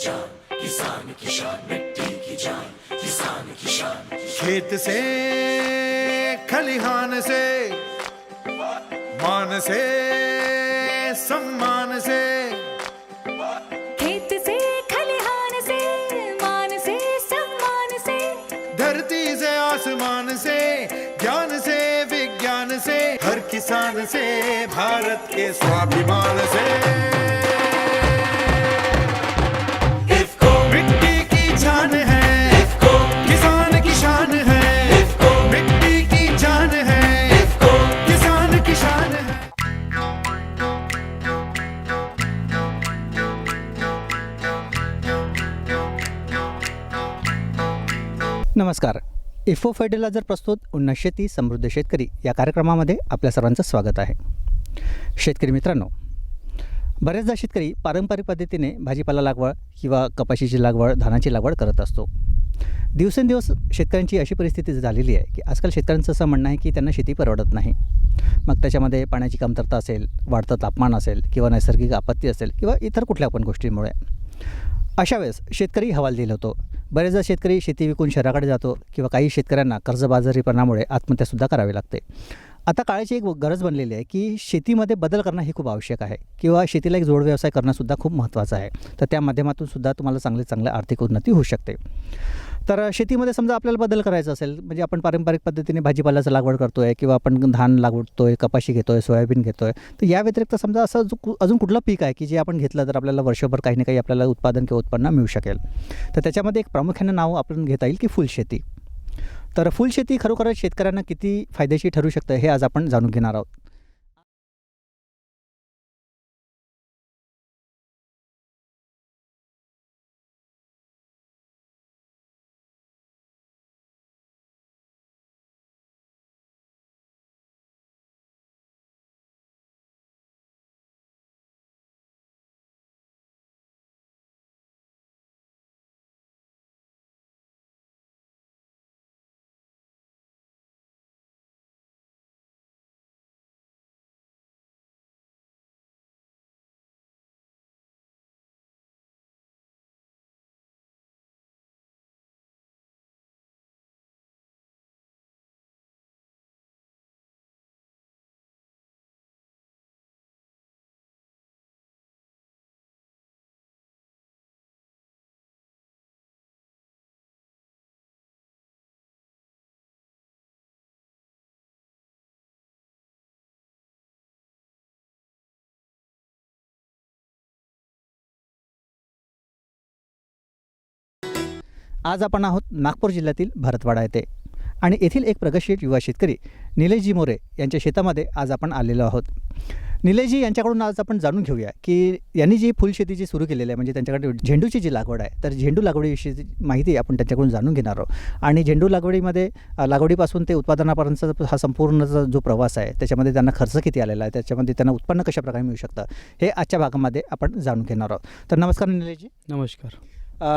जान किसान की शान, मिट्टी की जान किसान की शान। खेत से खलिहान से मान से सम्मान से, खेत से खलिहान से मान से सम्मान से, धरती से आसमान से ज्ञान से विज्ञान से, हर किसान से भारत के स्वाभिमान से। इफ्को मिट्टी की जान है, इफ्को किसान की शान है, इफ्को मिट्टी की जान है, इफ्को किसान की शान है। नमस्कार. इफो फर्टिलायझर प्रस्तुत उन्नत शेती समृद्ध शेतकरी या कार्यक्रमामध्ये आपल्या सर्वांचं स्वागत आहे. शेतकरी मित्रांनो, बरेचदा शेतकरी पारंपरिक पद्धतीने भाजीपाला लागवड किंवा कपाशीची लागवड, धानाची लागवड करत असतो. दिवसेंदिवस शेतकऱ्यांची अशी परिस्थिती झालेली आहे की आजकाल शेतकऱ्यांचं असं म्हणणं आहे की त्यांना शेती परवडत नाही. मग त्याच्यामध्ये पाण्याची कमतरता असेल, वाढतं तापमान असेल किंवा नैसर्गिक आपत्ती असेल किंवा इतर कुठल्या पण गोष्टींमुळे अशा वेळेस शेतकरी हवालदिल होतो. बरेचदा शेतकरी शेती विकून शहराकडे जातो किंवा काही शेतकऱ्यांना कर्जबाजारीपणामुळे आत्महत्यासुद्धा करावी लागते. आता काळाची एक गरज बनलेली आहे की शेतीमध्ये बदल करणं हे खूप आवश्यक आहे किंवा शेतीला एक जोड व्यवसाय करणंसुद्धा खूप महत्त्वाचं आहे. तर त्या माध्यमातूनसुद्धा तुम्हाला चांगले आर्थिक उन्नती होऊ शकते. तर शेतीमध्ये समजा आपल्याला बदल करायचा असेल, म्हणजे आपण पारंपरिक पद्धतीने भाजीपाल्याचं लागवड करतो आहे किंवा आपण धान लागवडतो आहे, कपाशी घेतो आहे, सोयाबीन घेतो आहे, तर या व्यतिरिक्त समजा असं अजून कुठलं पीक आहे की जे आपण घेतलं तर आपल्याला वर्षभर काही ना काही आपल्याला उत्पादन किंवा उत्पन्न मिळू शकेल. तर त्याच्यामध्ये एक प्रामुख्यानं नाव आपण घेता येईल की फुलशेती. तर फुलशेती खरोखरच शेतकऱ्यांना किती फायदेशीर ठरू शकतं हे आज आपण जाणून घेणार आहोत. आज आपण आहोत नागपूर जिल्ह्यातील भरतवाडा येथे आणि येथील एक प्रगतशील युवा शेतकरी निलेशजी मोरे यांच्या शेतामध्ये आज आपण आलेलो आहोत. निलेशजी यांच्याकडून आज आपण जाणून घेऊया की यांनी जी फुलशेतीची सुरू केलेली आहे, म्हणजे त्यांच्याकडे झेंडूची जी लागवड आहे, तर झेंडू लागवडीविषयी माहिती आपण त्यांच्याकडून जाणून घेणार आहोत. आणि झेंडू लागवडीमध्ये लागवडीपासून ते उत्पादनापर्यंतचा हा संपूर्णचा जो प्रवास आहे त्याच्यामध्ये त्यांना खर्च किती आलेला आहे, त्याच्यामध्ये त्यांना उत्पन्न कशाप्रकारे मिळू शकतं हे आजच्या भागामध्ये आपण जाणून घेणार आहोत. तर नमस्कार निलेशजी. नमस्कार.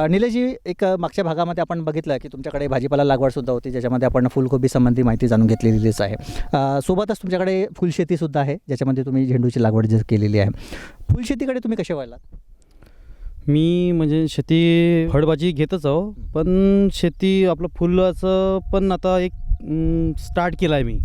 निलेशजी, एक मागच्या भागामध्ये आपण बघितलं की तुमच्याकडे भाजीपाला लागवडसुद्धा होती, ज्याच्यामध्ये आपण फुलकोबी संबंधी माहिती जाणून घेतलेलीच आहे. सोबतच तुमच्याकडे फुलशेतीसुद्धा आहे, ज्याच्यामध्ये तुम्ही झेंडूची लागवड जी केलेली आहे. फुलशेतीकडे तुम्ही कसे वळलात? मी म्हणजे शेती फळभाजी घेतच आहो, पण शेती आपलं फुलाचं पण आता एक स्टार्ट केलं आहे मी.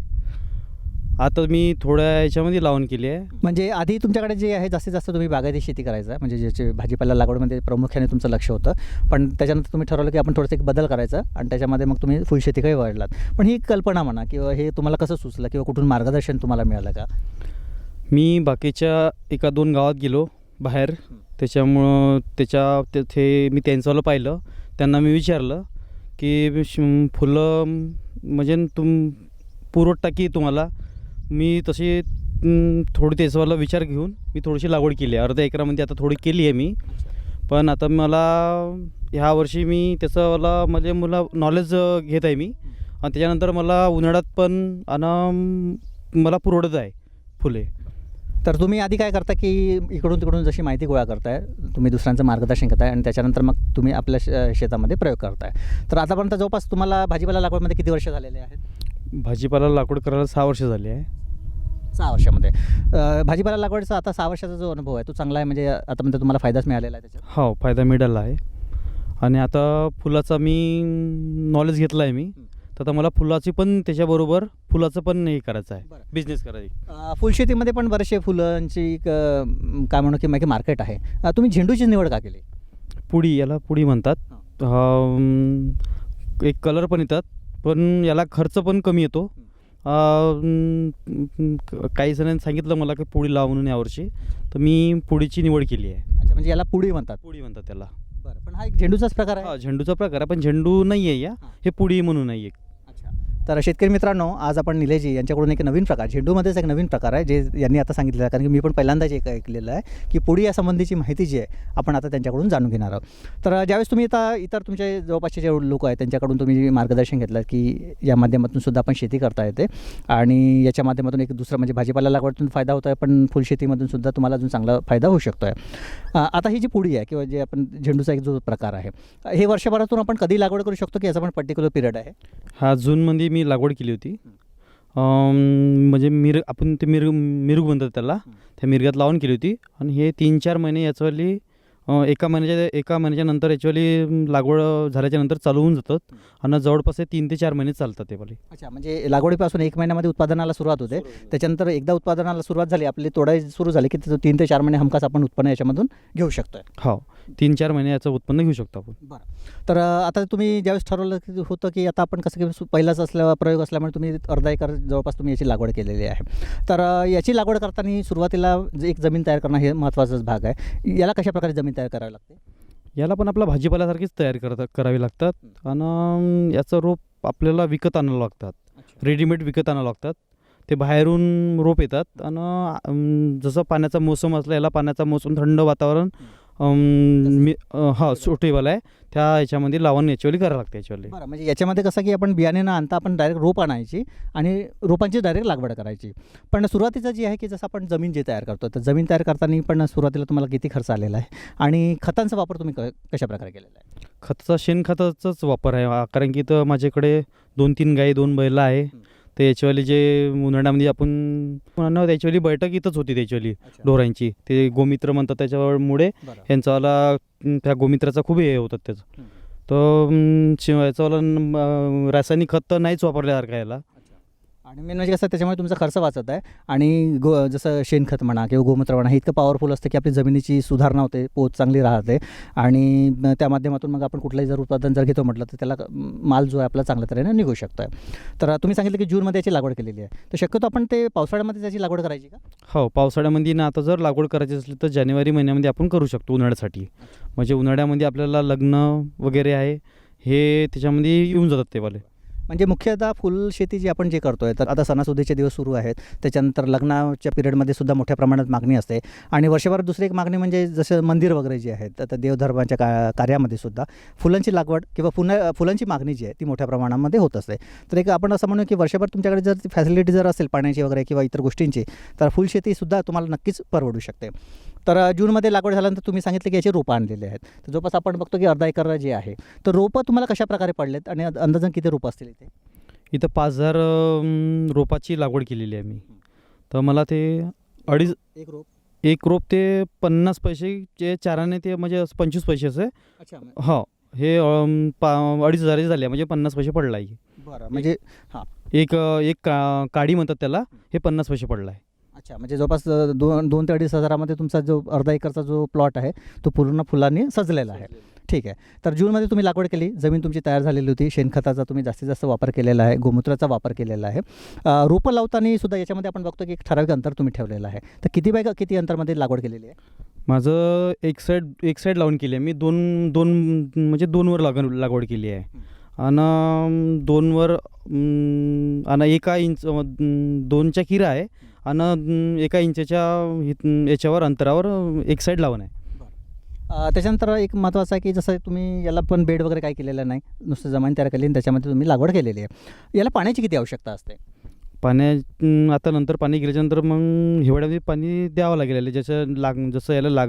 आता मी थोड्या याच्यामध्ये लावून केली आहे. म्हणजे आधी तुमच्याकडे जे आहे जास्तीत जास्त तुम्ही बागायती शेती करायचं, म्हणजे ज्याचे भाजीपाला लागवडमध्ये प्रामुख्याने तुमचं लक्ष होतं, पण त्याच्यानंतर तुम्ही ठरवलं की आपण थोडंसं एक बदल करायचा आणि त्याच्यामध्ये मग तुम्ही फुलशेतीकडे वळलात. पण ही कल्पना म्हणा किंवा हे तुम्हाला कसं सुचलं किंवा कुठून मार्गदर्शन तुम्हाला मिळालं का? मी बाकीच्या 1-2 गावात गेलो बाहेर, त्याच्यामुळं तिथे मी त्यांचं पाहिलं. त्यांना मी विचारलं की फुलं म्हणजे पुरवठा की तुम्हाला. मी तशी थोडी त्याचावाला विचार घेऊन मी थोडीशी लागवड केली आहे. अर्ध्या एकरामध्ये आता थोडी केली आहे मी. पण आता मला ह्या वर्षी मी त्याचावाला म्हणजे मला नॉलेज घेत आहे मी, आणि त्याच्यानंतर मला उन्हाळ्यात पण आणि मला पुरवठत आहे फुले. तर तुम्ही आधी काय करता की इकडून तिकडून जशी माहिती गोळा करताय, तुम्ही दुसऱ्यांचं मार्गदर्शन करताय आणि त्याच्यानंतर मग तुम्ही आपल्या शेतामध्ये प्रयोग करताय. तर आतापर्यंत जवळपास तुम्हाला भाजीपाला लागवडमध्ये किती वर्ष झालेले आहेत? भाजीपाला लागवड करायला 6 वर्ष झाली आहे. 6 वर्षामध्ये भाजीपाला लागवडीचा आता 6 वर्षाचा जो अनुभव आहे तो चांगला आहे, म्हणजे आतापर्यंत तुम्हाला फायदाच मिळालेला आहे त्याच्यात? हो, फायदा मिळाला आहे. आणि आता फुलाचा मी नॉलेज घेतलं आहे मी, तर आता मला फुलाची पण त्याच्याबरोबर फुलाचं पण हे करायचं आहे, बरं. बिझनेस करायचं. फुलशेतीमध्ये पण बरेचसे फुलांची काय म्हणू की मागे मार्केट आहे. तुम्ही झेंडूची निवड का केली? पुडी, याला पुडी म्हणतात. एक कलर पण येतात, पण याला खर्च पण कमी येतो. काही जणांनी सांगितलं मला की पुडी लाव म्हणून यावर्षी, तर मी पुडीची निवड केली आहे. अच्छा, म्हणजे याला पुडी म्हणतात. पुडी म्हणतात त्याला. बरं, पण हा एक झेंडूचाच प्रकार आहे. हा, झेंडूचा प्रकार आहे, पण झेंडू नाही आहे या, हे पुडी म्हणून आहे एक. अच्छा, तर शेतकरी मित्रांनो, आज आपण निलेशजी यांच्याकडून एक नवीन प्रकार, झेंडूमध्येच एक नवीन प्रकार आहे जे यांनी आता सांगितलेलं आहे, कारण की मी पण पहिल्यांदाच एक ऐकलेलं आहे की पुडी या संबंधीची माहिती जी आहे आपण आता त्यांच्याकडून जाणून घेणार आहोत. तर ज्यावेळेस तुम्ही आता इतर तुमचे जवळपासचे जे लोक आहेत त्यांच्याकडून तुम्ही मार्गदर्शन घेतलं की या माध्यमातून सुद्धा आपण शेती करता येते आणि याच्या माध्यमातून एक दुसरं म्हणजे भाजीपाला लागवडीतून फायदा होतो आहे, पण फुलशेतीमधून सुद्धा तुम्हाला अजून चांगला फायदा होऊ शकतो आहे. आता ही जी पुडी आहे किंवा जे आपण झेंडूचा एक जो प्रकार आहे, हे वर्षभरातून आपण कधी लागवड करू शकतो की याचा पण पर्टिक्युलर पिरियड आहे? हा, जूनमध्ये मी लागवड केली होती. म्हणजे आपण ते मिरग म्हणतात त्याला, त्या मिरगात लावून केली होती. आणि हे 3-4 महिने याच्यावाली एका महिन्याच्या नंतर याच्यावाली लागवड झाल्याच्या नंतर चालू होऊन जातात आणि जवळपास 3 ते 4 महिने चालतात ते वाली. अच्छा, म्हणजे लागवडीपासून 1 महिन्यामध्ये उत्पादनाला सुरुवात होते, त्याच्यानंतर एकदा उत्पादनाला सुरुवात झाली, आपली तोडाई सुरू झाली की 3 ते 4 महिने हमखास आपण उत्पन्न याच्यामधून घेऊ शकतो. हो, 3-4 महिने याचं उत्पन्न घेऊ शकतो आपण. बरं, तर आता तुम्ही ज्यावेळेस ठरवलं होतं की आता आपण कसं की पहिलाच प्रयोग असल्यामुळे तुम्ही अर्धा एकर जवळपास तुम्ही याची लागवड केलेली आहे, तर याची लागवड करताना सुरुवातीला एक जमीन तयार करणं हे महत्त्वाचाच भाग आहे. याला कशा प्रकारे जमीन तयार करावी लागते? याला पण आपला भाजीपाल्यासारखीच तयार करावी लागतात. आणि याचं रोप आपल्याला विकत आणावं लागतात, रेडीमेड विकत आणावं लागतात. ते बाहेरून रोप येतात आणि जसं पाण्याचा मोसम असला, याला पाण्याचा मोसम, थंड वातावरण सुटेबल आहे, त्या याच्यामध्ये लावून याच्यावाली करावं लागते याच्यावाली. बरं, म्हणजे याच्यामध्ये कसं की आपण बियाणे न आणता आपण डायरेक्ट रोप आणायची आणि रोपांची डायरेक्ट लागवड करायची. पण सुरुवातीचं जी आहे की जसं आपण जमीन जे तयार करतो, तर जमीन तयार करताना पण सुरुवातीला तुम्हाला किती खर्च आलेला आहे आणि खतांचा वापर तुम्ही कशा प्रकारे केलेला आहे? खताचा शेणखताचाच वापर आहे, कारण की तर माझ्याकडे 2-3 गाई 2 बैल आहे. तर याच्यावाली जे उन्हाळ्यामध्ये आपण त्याच्यावाली बैठक इथंच होती त्याच्यावाली ढोरांची, ते गोमित्र म्हणतात त्याच्यामुळे यांचावाला त्या गोमित्राचा खूप हे होतात त्याचं. तर याचावाला रासायनिक खत तर नाहीच वापरल्यासारखं याला. आणि मेन म्हणजे कसं त्याच्यामुळे तुमचा खर्च वाचत आहे आणि जसं शेणखत म्हणा किंवा गोमूत्र म्हणा हे इतकं पॉवरफुल असतं की आपली जमिनीची सुधारणा होते, पोत चांगली राहते आणि त्या माध्यमातून मग आपण कुठलंही जर उत्पादन जर घेतो म्हटलं तर त्याला माल जो आहे आपला चांगल्या तऱ्हेने निघू शकतो आहे. तर तुम्ही सांगितलं की जूनमध्ये याची लागवड केलेली आहे, तर शक्यतो आपण ते पावसाळ्यामध्ये त्याची लागवड करायची का? हो, पावसाळ्यामध्ये ना, आता जर लागवड करायची असली तर जानेवारी महिन्यामध्ये आपण करू शकतो उन्हाळ्यासाठी. म्हणजे उन्हाळ्यामध्ये आपल्याला लग्न वगैरे आहे हे त्याच्यामध्ये येऊन जातात ते वाले. म्हणजे मुख्यतः फुलशेती जी आपण जे करतो आहे, तर आता सणासुदीचे दिवस सुरू आहेत, त्याच्यानंतर लग्नाच्या पिरियडमध्ये सुद्धा मोठ्या प्रमाणात मागणी असते आणि वर्षभर दुसरी एक मागणी म्हणजे जसं मंदिर वगैरे जे आहेत, आता देवधर्माच्या कार्यामध्ये सुद्धा फुलांची लागवड किंवा फुलांची मागणी जी आहे ती मोठ्या प्रमाणामध्ये होत असते. तर एक आपण असं म्हणू की वर्षभर तुमच्याकडे जर फॅसिलिटी जर असेल पाण्याची वगैरे किंवा इतर गोष्टींची, तर फुलशेतीसुद्धा तुम्हाला नक्कीच परवडू शकते. तर जूनमध्ये लागवड झाल्यानंतर तुम्ही सांगितलं की याची रोपं आणलेली आहेत, तर जवळपास आपण बघतो की अर्धा एकर जे आहे, तर रोपं तुम्हाला कशा प्रकारे पडलेत आणि अंदाजन किती रोपं असतील इथे? इथं 5,000 रोपाची लागवड केलेली आहे मी. तर मला ते एक रोप ते 50 पैसे चाराने ते म्हणजे 25 पैसे असे. अच्छा, हो, हे 2,500 झाले म्हणजे 50 पैसे पडला आहे. बरं, म्हणजे हां, एक काडी म्हणतात त्याला, हे 50 पैसे पडला आहे. अच्छा, म्हणजे जवळपास 2 ते 2,500 तुमचा जो अर्धा एकरचा जो प्लॉट आहे तो पूर्ण फुलांनी सजलेला आहे. ठीक आहे, तर जूनमध्ये तुम्ही लागवड केली, जमीन तुमची तयार झालेली होती, शेणखताचा तुम्ही जास्तीत जास्त वापर केलेला आहे, गोमूत्राचा वापर केलेला आहे. रोपं लावताना सुद्धा याच्यामध्ये आपण बघतो की एक ठराविक अंतर तुम्ही ठेवलेलं आहे, तर किती बाय किती अंतरमध्ये लागवड केलेली आहे? माझं एक साईड लावून केली आहे मी, म्हणजे 2वर लागवड केली आहे. आणि 2वर आणि 1 इंच 2च्या किरा आहे आणि 1 इंचाच्या याच्यावर अंतरावर एक साईड लावून आहे. त्याच्यानंतर एक महत्त्वाचं आहे की जसं तुम्ही याला पण बेड वगैरे काय केलेलं नाही, नुसतं जमीन तयार केली आणि त्याच्यामध्ये तुम्ही लागवड केलेली आहे. याला पाण्याची किती आवश्यकता असते? आता नंतर पाणी गेल्याच्यानंतर मग हिवाळ्यामध्ये पाणी द्यावं लागेल, जसं याला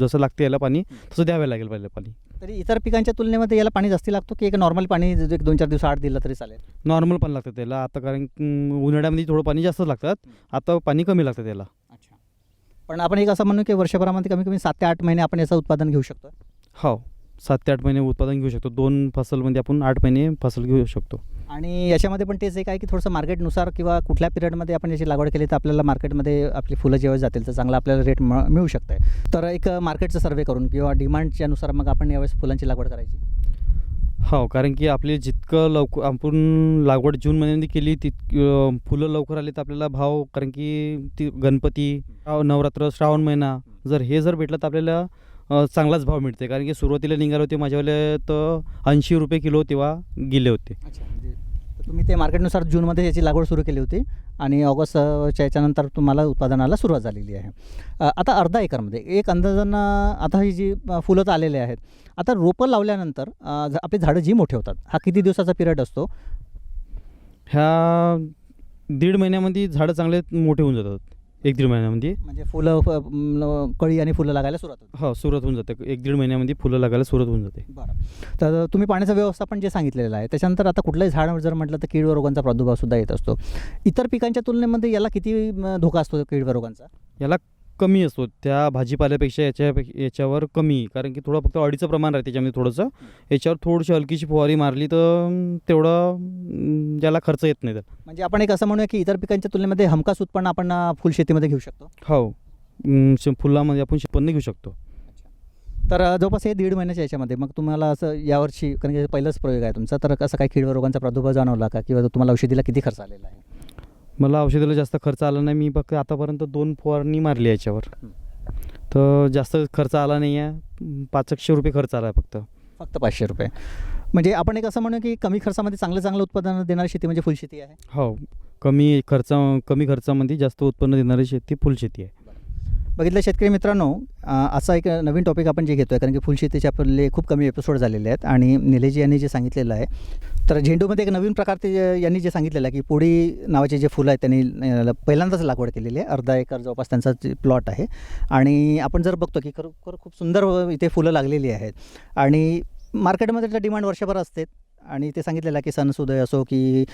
जसं लागते याला पाणी तसं द्यावं लागेल पहिले पाणी. तरी इतर पिकांच्या तुलनेमध्ये याला पाणी जास्ती लागतो की एक नॉर्मल पाणी एक 2-4 दिवस आड दिलं तरी चालेल? नॉर्मल पण लागतं त्याला आता, कारण उन्हाळ्यामध्ये थोडं पाणी जास्त लागतात, आता पाणी कमी लागतं त्याला. अच्छा. पण आपण एक असं म्हणू की वर्षभरामध्ये कमी कमी 7 ते 8 महिने आपण याचं उत्पादन घेऊ शकतो? हो, 7 ते 8 महिने उत्पादन घेऊ शकतो. 2 फसलमध्ये आपण 8 महिने फसल घेऊ शकतो. आणि याच्यामध्ये पण तेच एक आहे की थोडंसं मार्केटनुसार किंवा कुठल्या पिरियडमध्ये आपण याची लागवड केली तर आपल्याला मार्केटमध्ये आपली फुलं जेव्हा जातील तर चांगला आपल्याला रेट मिळू शकतं आहे. तर एक मार्केटचं सर्वे करून किंवा डिमांडच्या नुसार मग आपण यावेळेस फुलांची लागवड करायची. हो, कारण की आपले जितकं लवकर आपण लागवड जून महिन्यामध्ये केली फुलं लवकर आली तर आपल्याला भाव, कारण की ती गणपती, नवरात्र, श्रावण महिना जर भेटलं तर आपल्याला चांगलाच भाव मिळते. कारण की सुरुवातीला निघाले होते माझ्यावाले तर 80 रुपये किलो तेव्हा गेले होते. अच्छा, म्हणजे तुम्ही ते मार्केटनुसार जूनमध्ये याची लागवड सुरू केली होती आणि ऑगस्टच्या याच्यानंतर तुम्हाला उत्पादनाला सुरुवात झालेली आहे. आता अर्धा एकरमध्ये एक अंदाजानं आता ही जी फुलं तर आलेले आहेत, आता रोपं लावल्यानंतर आपली झाडं जी मोठे होतात हा किती दिवसाचा पिरियड असतो? ह्या 1.5 महिन्यामध्ये झाडं चांगले मोठे होऊन जातात. 1-1.5 महिन्यामध्ये म्हणजे फुलं कळी आणि फुलं लागायला सुरुवात होते. हो, सुरुवात होऊन जाते. 1-1.5 महिन्यामध्ये फुलं लागायला सुरुवात होऊन जाते. बरं. तर तुम्ही पाण्याचं व्यवस्थापन जे सांगितलेलं आहे त्याच्यानंतर आता कुठलंही झाड जर म्हटलं तर कीड व रोगांचा प्रादुर्भावसुद्धा येत असतो. इतर पिकांच्या तुलनेमध्ये याला किती धोका असतो कीड व रोगांचा? याला कमी असतो, त्या भाजीपाल्यापेक्षा याच्यावर कमी, कारण की थोडं फक्त अडीचं प्रमाण राहते त्याच्यामध्ये थोडंसं. याच्यावर थोडीशी हलकीशी फवारी मारली तर तेवढं ज्याला खर्च येत नाही. तर म्हणजे आपण एक असं म्हणूया की इतर पिकांच्या तुलनेमध्ये हमखास उत्पन्न आपण फुलशेतीमध्ये घेऊ शकतो. हो, फुलामध्ये आपण उत्पन्न घेऊ शकतो. तर जवळपास हे 1.5 महिन्याच्या याच्यामध्ये मग तुम्हाला असं यावर्षी, कारण की पहिलाच प्रयोग आहे तुमचा, तर कसं काही कीड व रोगांचा प्रादुर्भाव जाणवला का किंवा तुम्हाला औषधीला किती खर्च आलेला आहे? मला औषधाला जास्त खर्च आला नाही. मी फक्त आतापर्यंत 2 फवारणी मारली याच्यावर, तर जास्त खर्च आला नाही आहे. 500 रुपये खर्च आला आहे फक्त 500 रुपये. म्हणजे आपण एक असं म्हणू की कमी खर्चामध्ये चांगलं उत्पादन देणारी शेती म्हणजे फुलशेती आहे. हो, कमी खर्चामध्ये जास्त उत्पन्न देणारी शेती फुलशेती आहे. बघितलं शेतकरी मित्रांनो, असा एक नवीन टॉपिक आपण जे घेतो आहे, कारण की फुलशेतीचे आपले खूप कमी एपिसोड झालेले आहेत आणि निलेजी यांनी जे सांगितलेलं आहे, तर झेंडूमध्ये एक नवीन प्रकार ते यांनी जे सांगितलेलं आहे की पोळी नावाचे जे फुलं आहेत त्यांनी पहिल्यांदाच लागवड केलेली आहे. अर्धा एकर जवळपास त्यांचा प्लॉट आहे आणि आपण जर बघतो की खरोखर खूप सुंदर इथे फुलं लागलेली आहेत आणि मार्केटमध्ये त्याचं डिमांड वर्षभर असते. आणि ते सांगितलेलं आहे की सणसुदय असो की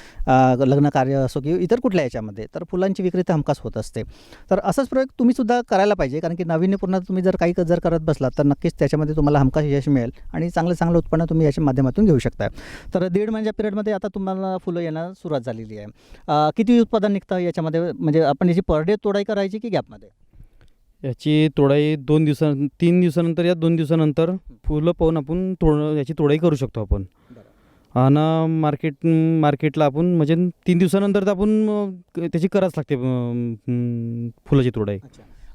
लग्न कार्य असो की इतर कुठल्या याच्यामध्ये तर फुलांची विक्री तर हमखास होत असते. तर असाच प्रयोग तुम्हीसुद्धा करायला पाहिजे, कारण की नाविन्यपूर्ण तुम्ही जर काही जर करत बसलात तर नक्कीच त्याच्यामध्ये तुम्हाला हमखास यश मिळेल आणि चांगलं उत्पन्न तुम्ही याच्या माध्यमातून घेऊ शकता. तर 1.5 महिन्याच्या पिरियडमध्ये आता तुम्हाला फुलं येणं सुरुवात झालेली आहे. किती उत्पादन निघतं याच्यामध्ये, म्हणजे आपण याची पर डे तोडाई करायची की गॅपमध्ये? याची तोडाई 3 दिवसानंतर या 2 दिवसानंतर फुलं पाहून आपण याची तोडाई करू शकतो आपण. आणि मार्केटला आपण म्हणजे 3 दिवसानंतर तर आपण त्याची करावंच लागते फुलाची तोडाई.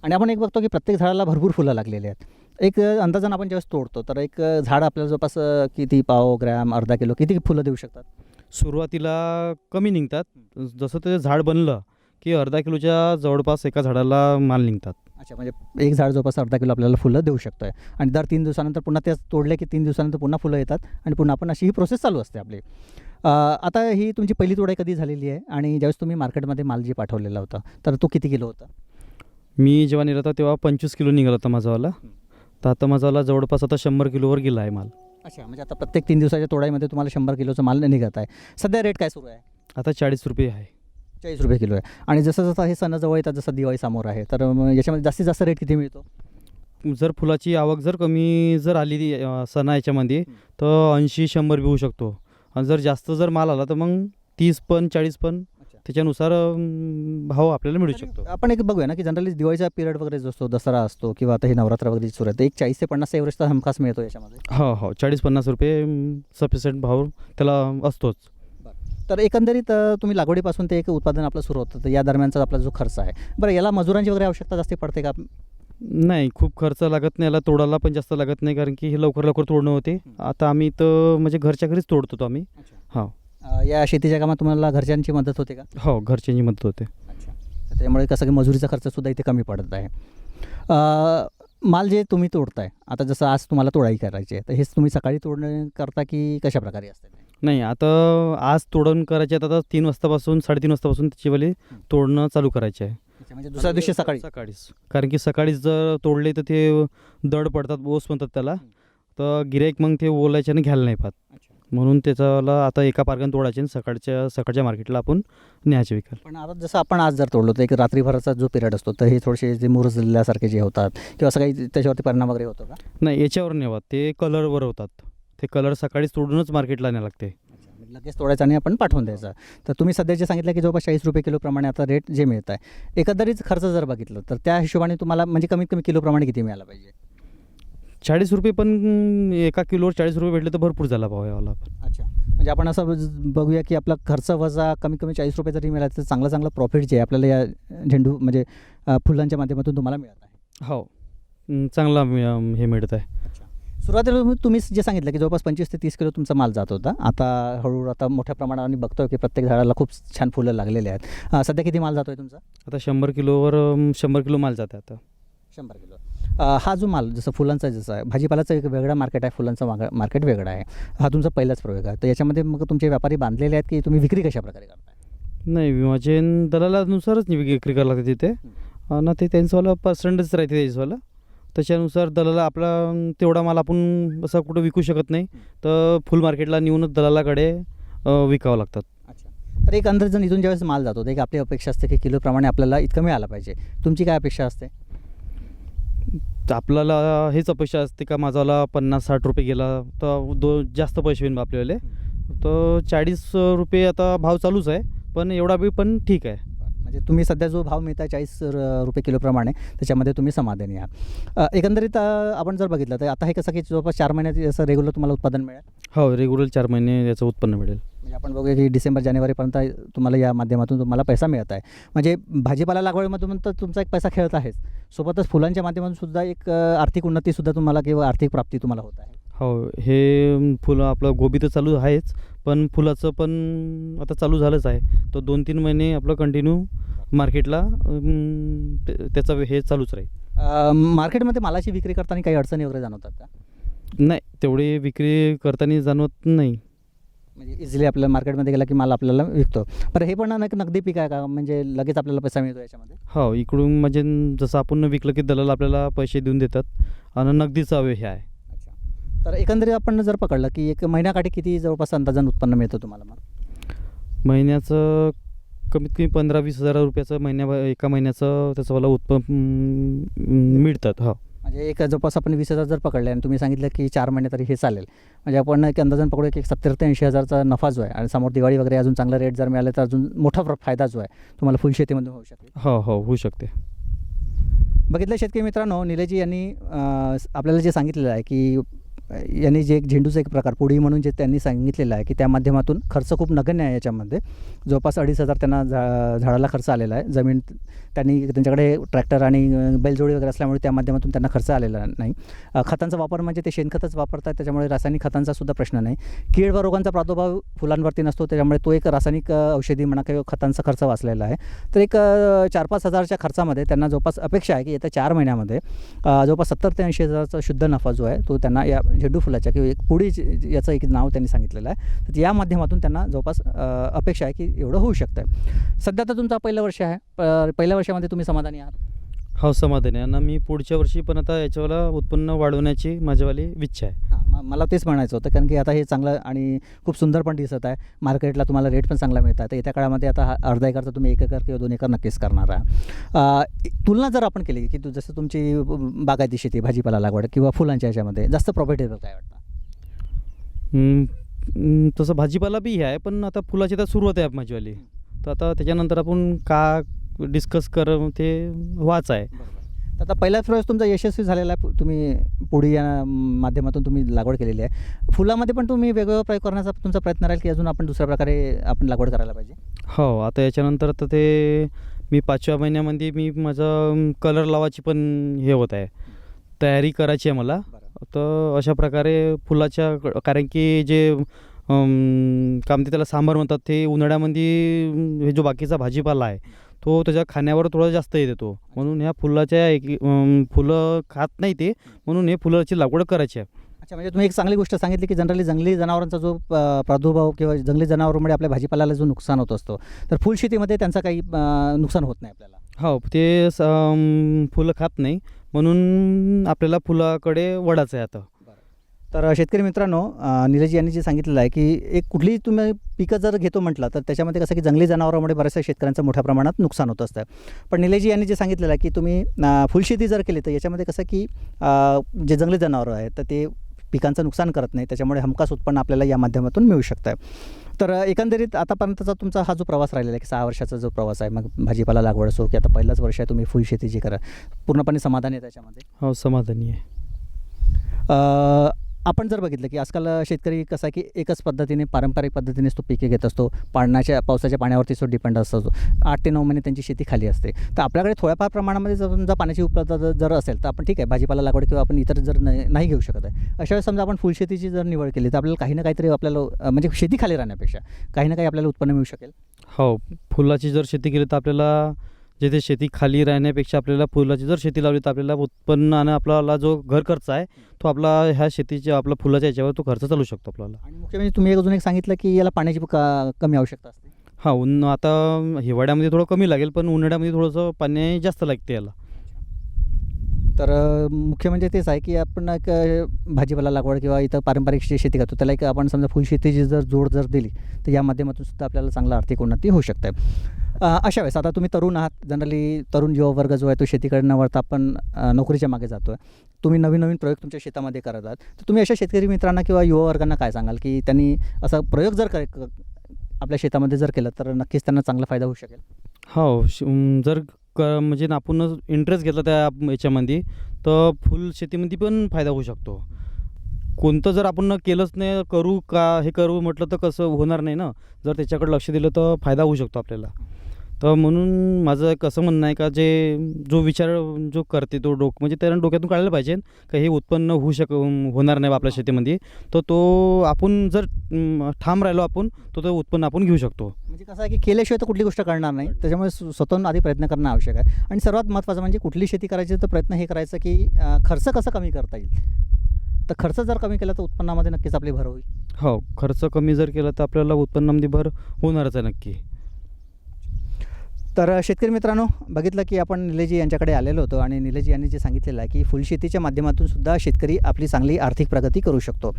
आणि आपण एक बघतो की प्रत्येक झाडाला भरपूर फुलं लागलेली आहेत. एक अंदाजानं आपण ज्यावेळेस तोडतो तर एक झाड आपल्याला जवळपास किती पाव ग्रॅम अर्धा किलो किती फुलं देऊ शकतात? सुरुवातीला कमी निघतात. जसं ते झाड बनलं की अर्धा किलोच्या जवळपास एका झाडाला माल निघतात. अच्छा, म्हणजे एक झाड जवळपास अर्धा किलो आपल्याला फुलं देऊ शकतो आहे आणि दर 3 दिवसानंतर पुन्हा ते तोडले की 3 दिवसानंतर पुन्हा फुलं येतात आणि पुन्हा आपण अशी ही प्रोसेस चालू असते आपली. आता ही तुमची पहिली तोडाई कधी झालेली आहे आणि ज्यावेळेस तुम्ही मार्केटमध्ये माल जे पाठवलेला होता तर तो किती किलो होता? मी जेव्हा निघाला होता तेव्हा 25 किलो निघाला होता माझावाला. तर आता माझावाला जवळपास आता 100 किलोवर गेला आहे माल. अच्छा, म्हणजे आता प्रत्येक 3 दिवसाच्या तोडाईमध्ये तुम्हाला 100 किलोचा माल निघत आहे. सध्या रेट काय सुरू आहे? आता 40 रुपये आहे. 40 रुपये किलो आहे. आणि जसं हे सण जवळ येतात, जसं दिवाळी समोर आहे, तर याच्यामध्ये जास्तीत जास्त रेट किती मिळतो? जर फुलाची आवक जर कमी जर आली सणा याच्यामध्ये तर 80-100 बी होऊ शकतो. आणि जर जास्त जर माल आला तर मग 30 पण 40 पण त्याच्यानुसार भाव आपल्याला मिळू शकतो. आपण एक बघूया ना की जनरली दिवाळीचा पिरियड वगैरे जो असतो, दसरा असतो किंवा आता हे नवरात्र वगैरे सुरू आहे, तर एक 40 ते 50 एव्हरेज तर हमखास मिळतो याच्यामध्ये. हो, 40-50 रुपये सफिशियंट भाव त्याला असतोच. तर एकंदरीत तुम्ही लागवडीपासून ते एक उत्पादन आपलं सुरू होतं, तर या दरम्यानचा आपला जो खर्च आहे, बरं याला मजुरांची वगैरे आवश्यकता जास्त पडते का? नाही, खूप खर्च लागत नाही. याला तोडायला पण जास्त लागत नाही, कारण की हे लवकर तोडणं होते. आता आम्ही तर म्हणजे घरच्या घरीच तोडतो आम्ही. हो, या शेतीच्या कामात तुम्हाला घरच्यांची मदत होते का? हो, घरच्यांची मदत होते. अच्छा, तर त्यामुळे कसं की मजुरीचा खर्चसुद्धा इथे कमी पडत आहे. माल जे तुम्ही तोडताय आता, जसं आज तुम्हाला तोडाई करायची आहे, तर हेच तुम्ही सकाळी तोडणं करता की कशा प्रकारे असते? नाही, आता आज तोडण करायचे आहेत. आता 3 वाजतापासून 3:30 वाजतापासून त्याचीवाली तोडणं चालू करायचे आहे. म्हणजे दुसऱ्या दिवशी सकाळीच, कारण की सकाळीच जर तोडले तर ते दड पडतात, ओस म्हणतात त्याला, तर गिऱ्हाईक मग ते ओलायच्याने घ्यायला नाही पाहत. म्हणून त्याच्याला आता एका पार्काने तोडायचे आणि सकाळच्या मार्केटला आपण न्यायचे विकायला. पण आता जसं आपण आज जर तोडलो तर एक रात्रीभराचा जो पिरियड असतो तर हे थोडेसे जे मुरजल्यासारखे जे होतात किंवा असं काही त्याच्यावरती परिणाम वगैरे होतो का? नाही, याच्यावर नाही होत, ते कलरवर होतात. ते कलर सकाळीच तोडूनच मार्केटला न्यायला लागते. लगेच तोडायचं आणि आपण पाठवून द्यायचं. तर तुम्ही सध्या जे सांगितलं की जवळपास 40 रुपये किलोप्रमाणे आता रेट जे मिळत आहे, एकंदरीत खर्च जर बघितलं तर त्या हिशोबाने तुम्हाला म्हणजे कमीत कमी किलोप्रमाणे किती मिळाला पाहिजे? 40 रुपये, पण एका किलोवर 40 रुपये भेटले तर भरपूर झाला भाव यावाला. अच्छा, म्हणजे आपण असं बघूया की आपला खर्च वजा कमीत कमी 40 रुपये जरी मिळाला तर चांगलं प्रॉफिट जे आहे आपल्याला या झेंडू म्हणजे फुलांच्या माध्यमातून तुम्हाला मिळत आहे. हो, चांगला हे मिळत आहे. सुरुवातीला तुम्ही जे सांगितलं की जवळपास 25 ते 30 किलो तुमचा माल जात होता, आता हळूहळू आता मोठ्या प्रमाणात बघतोय की प्रत्येक झाडाला खूप छान फुलं लागलेले आहेत. सध्या किती माल जातोय तुमचा? आता 100 किलोवर 100 किलो माल जात आहे आता. 100 किलो. हा जो माल जसं फुलांचा जसं आहे, भाजीपालाचं एक वेगळं मार्केट आहे, फुलांचं मार्केट वेगळं आहे. हा तुमचा पहिलाच प्रयोग आहे. तर याच्यामध्ये मग तुमचे व्यापारी बांधलेले आहेत की तुम्ही विक्री कशा प्रकारे करताय? नाही, विमाचे दलालानुसारच विक्री करायला लागते तिथे. आणि ते त्यांचंवाला पर्सेंटेज राहते त्याच्यावाला. त्याच्यानुसार दलाला आपला तेवढा माल आपण असं कुठं विकू शकत नाही, तर फुल मार्केटला नेऊनच दलालाकडे विकावं लागतात. अच्छा, तर एक अंदाज जर इथून ज्यावेळेस माल जातो तर एक आपली अपेक्षा असते की किलोप्रमाणे आपल्याला इतकं मिळालं पाहिजे. तुमची काय अपेक्षा असते? तर आपल्याला हेच अपेक्षा असते का माझाला 50-60 रुपये गेला तर जास्त पैसे होईल आपल्याला. तर 40 रुपये आता भाव चालूच आहे, पण एवढा बी पण ठीक आहे. म्हणजे तुम्ही सध्या जो भाव मिळत आहे 40 रुपये किलोप्रमाणे त्याच्यामध्ये तुम्ही समाधानी आहात. एकंदरीत आपण जर बघितलं तर आता हे कसं की जवळपास 4 महिन्यात असं रेग्युलर तुम्हाला उत्पादन मिळेल? हो, रेग्युलर 4 महिने याचं उत्पन्न मिळेल. म्हणजे आपण बघूया की डिसेंबर जानेवारीपर्यंत तुम्हाला या माध्यमातून तुम्हाला पैसा मिळत आहे. म्हणजे भाजीपाला लागवडीमधून तर तुमचा एक पैसा खेळत आहेच, सोबतच फुलांच्या माध्यमातून सुद्धा एक आर्थिक उन्नतीसुद्धा तुम्हाला किंवा आर्थिक प्राप्ती तुम्हाला होत आहे. हो, हे फुलं आपलं गोबी तर चालू आहेच, पण फुलाचं पण आता चालू झालंच आहे. तर 2-3 महिने आपलं कंटिन्यू मार्केटला त्याचं हे चालूच राहील. मार्केटमध्ये मालाची विक्री करताना काही अडचणी वगैरे जाणवतात का? नाही, तेवढी विक्री करताना जाणवत नाही. म्हणजे इझिली आपल्या मार्केटमध्ये गेला की माल आपल्याला विकतो. बरं, हे पण एक नगदी पीक आहे का? म्हणजे लगेच आपल्याला पैसा मिळतो याच्यामध्ये? हो, इकडून म्हणजे जसं आपण विकलं की दलाल आपल्याला पैसे देऊन देतात आणि नगदीचा हे आहे. अच्छा, तर एकंदरीत आपण जर पकडलं की एक महिन्याकाठी किती जवळपास अंदाजानं उत्पन्न मिळतं तुम्हाला मग? महिन्याचं कमीत कमी 15-20 हजार रुपयाचं एका महिन्याचं त्याचंवाला उत्पन्न मिळतात. हो, म्हणजे एक जवळपास आपण 20,000 जर पकडले आणि तुम्ही सांगितलं की 4 महिने तरी हे चालेल, म्हणजे आपण एक अंदाजानं पकडूया की 70 ते 80 हजारचा नफा जो आहे आणि समोर दिवाळी वगैरे अजून चांगला रेट जर मिळाले तर अजून मोठा फायदा जो आहे तुम्हाला फुलशेतीमधून होऊ शकेल. हो हो, होऊ शकते. बघितलं शेतकरी मित्रांनो, निलेशजी यांनी आपल्याला जे सांगितलेलं आहे की यांनी जे एक झेंडूचा एक प्रकार पुडी म्हणून जे त्यांनी सांगितलेलं आहे की त्या माध्यमातून खर्च खूप नगण्य आहे. याच्यामध्ये जवळपास 2,500 त्यांना झाडाला खर्च आलेला आहे. जमीन त्यांच्याकडे ट्रॅक्टर आणि बैलजोडी वगैरे असल्यामुळे त्या माध्यमातून त्यांना खर्च आलेला नाही. खतांचा वापर म्हणजे ते शेणखतच वापरतात, त्याच्यामुळे रासायनिक खतांचा सुद्धा प्रश्न नाही. कीड व रोगांचा प्रादुर्भाव फुलांवरती नसतो, त्याच्यामुळे तो एक रासायनिक औषधी म्हणा किंवा खतांचा खर्च वाचलेला आहे. तर एक 4-5 हजारच्या खर्चामध्ये त्यांना जवळपास अपेक्षा आहे की येत्या 4 महिन्यामध्ये जवळपास 70 ते 80 हजाराचा शुद्ध नफा जो आहे तो त्यांना या झेंडू फुलाच्या किंवा एक पुडी याचं एक नाव त्यांनी सांगितलेलं आहे. तर या माध्यमातून त्यांना जवळपास अपेक्षा आहे की एवढं होऊ शकतं. सध्या तर तुमचा पहिलं वर्ष आहे, पहिल्या वर्षामध्ये तुम्ही समाधानी आहात? हो, समाधानी आहे. आणि मी पुढच्या वर्षी पण आता याच्यावाला उत्पन्न वाढवण्याची माझ्यावाली इच्छा आहे. हां, मला तेच म्हणायचं होतं, कारण की आता हे चांगलं आणि खूप सुंदर पण दिसत आहे. मार्केटला तुम्हाला रेट पण चांगला मिळतात. येत्या काळामध्ये आता अर्धा एकरचा तुम्ही 1 एकर किंवा 2 एकर नक्कीच करणार आहे. तुलना जर आपण केली की जसं तुमची बागायती शेती, भाजीपाला लागवड किंवा फुलांच्या ह्याच्यामध्ये जास्त प्रॉफिटेबल काय वाटतं? तसं भाजीपाला बी आहे, पण आता फुलाची तर सुरुवात आहे माझीवाली. तर आता त्याच्यानंतर आपण का डिस्कस ते वाच आहे. तर आता पहिल्याच प्रवेश तुमचा यशस्वी झालेला आहे. तुम्ही पुढे या माध्यमातून तुम्ही लागवड केलेली आहे. फुलामध्ये पण तुम्ही वेगवेगळा प्रयोग करण्याचा तुमचा प्रयत्न राहील की अजून आपण दुसऱ्या प्रकारे आपण लागवड करायला पाहिजे? हो, आता याच्यानंतर तर ते मी 5व्या महिन्यामध्ये मी माझं कलर लावायची पण हे होत आहे, तयारी करायची आहे मला. तर अशा प्रकारे फुलाच्या, कारण की जे काम ते त्याला सांबार म्हणतात, ते उन्हाळ्यामध्ये हे जो बाकीचा भाजीपाला आहे तो त्याच्या खाण्यावर थोडा जास्त येतो. म्हणून ह्या फुलाच्या फुलं खात नाही ते, म्हणून हे फुलाची लागवड करायची आहे. अच्छा, म्हणजे तुम्ही एक चांगली गोष्ट सांगितली की जनरली जंगली जनावरांचा जो प्रादुर्भाव किंवा जंगली जनावरांमुळे आपल्या भाजीपाल्याला जो नुकसान होत असतो, तर फुलशेतीमध्ये त्यांचं काही नुकसान होत नाही आपल्याला? हो, ते फुलं खात नाही, म्हणून आपल्याला फुलाकडे वळायचं आहे आता. तर शेतकरी मित्रांनो, निलेश यांनी जे सांगितलेलं आहे की एक कुठलीही तुम्ही पिकं जर घेतो म्हटलं तर त्याच्यामध्ये कसं की जंगली जनावरांमुळे बऱ्याचशा शेतकऱ्यांचं मोठ्या प्रमाणात नुकसान होत असतं. पण निलेश यांनी जे सांगितलेलं आहे की तुम्ही फुलशेती जर केली तर याच्यामध्ये कसं की जे जंगली जनावरं आहेत तर ते पिकांचं नुकसान करत नाही, त्याच्यामुळे हमखास उत्पन्न आपल्याला या माध्यमातून मिळू शकतं. तर एकंदरीत आतापर्यंतचा तुमचा हा जो प्रवास राहिलेला आहे की 6 वर्षाचा जो प्रवास आहे, मग भाजीपाला लागवड असो की आता पहिलंच वर्ष आहे तुम्ही फुलशेती जी करा, पूर्णपणे समाधानी आहे त्याच्यामध्ये? हो, समाधानी आहे. आपण जर बघितलं की आजकाल शेतकरी कसा की एकच पद्धतीने पारंपरिक पद्धतीनेच तो पिके घेत असतो, पावसाच्या पाण्यावरतीच तो डिपेंड असतो. 8 ते 9 महिने त्यांची शेती खाली असते. तर आपल्याकडे थोड्याफार प्रमाणामध्ये जर समजा पाण्याची उपलब्धता जर असेल तर आपण ठीक आहे भाजीपाला लागवड किंवा आपण इतर जर नाही घेऊ शकत आहे, अशा वेळेस समजा आपण फुलशेतीची जर निवड केली तर आपल्याला काही ना काहीतरी आपल्याला म्हणजे शेती खाली राहण्यापेक्षा काही ना काही आपल्याला उत्पन्न मिळू शकेल. हो, फुलाची जर शेती केली तर आपल्याला जिथे शेती खाली राहण्यापेक्षा आपल्याला फुलाची जर शेती लावली तर आपल्याला उत्पन्न आणि आपल्याला जो घर खर्च आहे तो आपला ह्या शेतीच्या आपला फुलाच्या याच्यावर तो खर्च चालू शकतो आपल्याला. आणि मुख्य म्हणजे तुम्ही अजून एक सांगितलं की याला पाण्याची कमी आवश्यकता असते. हां, आता हिवाळ्यामध्ये थोडं कमी लागेल पण उन्हाळ्यामध्ये थोडंसं पाणी जास्त लागते याला. तर मुख्य म्हणजे तेच आहे की आपण एक भाजीपाला लागवड किंवा इतर पारंपरिक शेती करतो त्याला एक आपण समजा फुलशेतीची जर जोड जर दिली तर या माध्यमातून सुद्धा आपल्याला चांगला आर्थिक उन्नती होऊ शकते. अशा वेळेस आता तुम्ही तरुण आहात, जनरली तरुण युवा वर्ग जो आहे तो शेतीकडे न वळता आपण नोकरीच्या मागे जातो आहे, तुम्ही नवीन नवीन प्रयोग तुमच्या शेतामध्ये करत आहात, तर तुम्ही अशा शेतकरी मित्रांना किंवा युवा वर्गांना काय सांगाल की त्यांनी असा प्रयोग जर आपल्या शेतामध्ये जर केलं तर नक्कीच त्यांना चांगला फायदा होऊ शकेल? हो, जर म्हणजे आपण इंटरेस्ट घेतला त्या याच्यामध्ये तर फुल शेतीमध्ये पण फायदा होऊ शकतो. कोणतं जर आपण केलंच नाही, हे करू म्हटलं तर कसं होणार नाही ना. जर त्याच्याकडे लक्ष दिलं तर फायदा होऊ शकतो आपल्याला. तर म्हणून माझं एक असं म्हणणं आहे का जो विचार जो करते तो म्हणजे त्याला डोक्यातून काढलं पाहिजे का हे उत्पन्न होणार नाही आपल्या शेतीमध्ये, तर तो आपण जर ठाम राहिलो आपण तो उत्पन्न आपण घेऊ शकतो. म्हणजे कसं आहे की केल्याशिवाय तर कुठली गोष्ट करणार नाही, त्याच्यामुळे स्वतःहून आधी प्रयत्न करणं आवश्यक आहे. आणि सर्वात महत्त्वाचं म्हणजे कुठली शेती करायची तर प्रयत्न हे करायचं की खर्च कसा कमी करता येईल. तर खर्च जर कमी केला तर उत्पन्नामध्ये नक्कीच आपली भर होईल. हो, खर्च कमी जर केला तर आपल्याला उत्पन्नामध्ये भर होणारच आहे नक्की. तर शेतकरी मित्रांनो, बघितलं की आपण निलेशजी यांच्याकडे आलेलो होतो आणि निलेशजी यांनी जे सांगितलेलं आहे की फुलशेतीच्या माध्यमातून सुद्धा शेतकरी आपली चांगली आर्थिक प्रगती करू शकतो.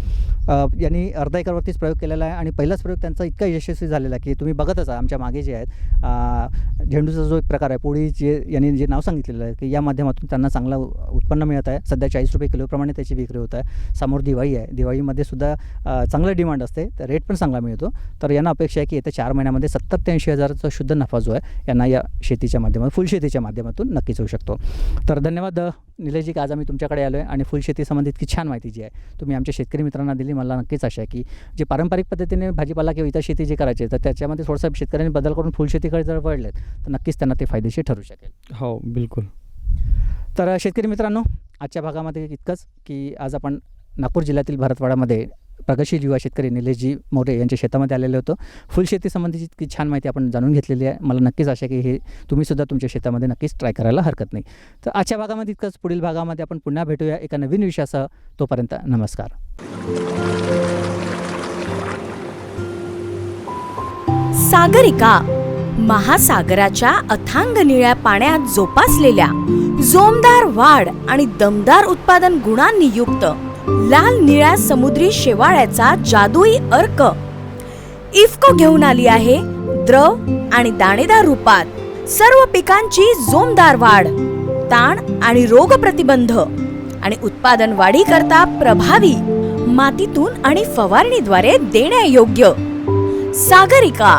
यांनी अर्धा एकरवरतीच प्रयोग केलेला आहे आणि पहिलाच प्रयोग त्यांचा इतका यशस्वी झालेला आहे की तुम्ही बघतच आहे आमच्या मागे जे आहेत झेंडूचा जो एक प्रकार आहे पोळी, यांनी जे नाव सांगितलेलं आहे की या माध्यमातून त्यांना चांगला उत्पन्न मिळत आहे. सध्या 40 रुपये किलोप्रमाणे त्याची विक्री होत आहे. समोर दिवाळी आहे, दिवाळीमध्ये सुद्धा चांगलं डिमांड असते, तर रेट पण चांगला मिळतो. तर यांना अपेक्षा आहे की येत्या 4 महिन्यामध्ये 70 ते 80 हजाराचा शुद्ध नफा जो आहे यांना या शेतीच्या माध्यमातून फुलशेतीच्या माध्यमातून नक्कीच होऊ शकतो. तर धन्यवाद निलेशजी की आज आम्ही तुमच्याकडे आलो आहे आणि फुलशेती संबंधित इतकी छान माहिती जी आहे तुम्ही आमच्या शेतकरी मित्रांना दिली. मला नक्कीच आशा आहे की जे पारंपरिक पद्धतीने भाजीपाला किंवा इतर शेती जे करायचे तर त्याच्यामध्ये थोडंसं शेतकऱ्यांनी बदल करून फुलशेतीकडे जर वळलेत तर नक्कीच त्यांना ते फायदेशीर ठरू शकेल. हो, बिलकुल. तर शेतकरी मित्रांनो, आजच्या भागामध्ये इतकंच की आज आपण नागपूर जिल्ह्यातील भरतवाडामध्ये प्रगतशील युवा शेतकरी निलेशजी मोरे यांच्या शेतामध्ये आलेले होतो. फुलशेती संबंधीची इतकी छान माहिती आपण जाणून घेतलेली आहे. मला नक्कीच आशा की हे तुम्हीसुद्धा तुमच्या शेतामध्ये नक्कीच ट्राय करायला हरकत नाही. तर आजच्या भागामध्ये इतकंच. पुढील भागामध्ये आपण पुन्हा भेटूया एका नवीन विषयासह. तोपर्यंत नमस्कार. सागरिका, महासागराच्या अथांग निळ्या पाण्यात जोपासलेल्या जोमदार वाढ आणि दमदार उत्पादन गुणांनी युक्त लाल निळ्या समुद्री शेवाळ्याचा जादुई अर्क इफ्को घेऊन आली आहे. द्रव आणि दाणेदार रूपात सर्व पिकांची जोमदार वाढ, ताण आणि रोग प्रतिबंध आणि उत्पादन वाढी करता प्रभावी, मातीतून आणि फवारणीद्वारे देण्यायोग्य सागरिका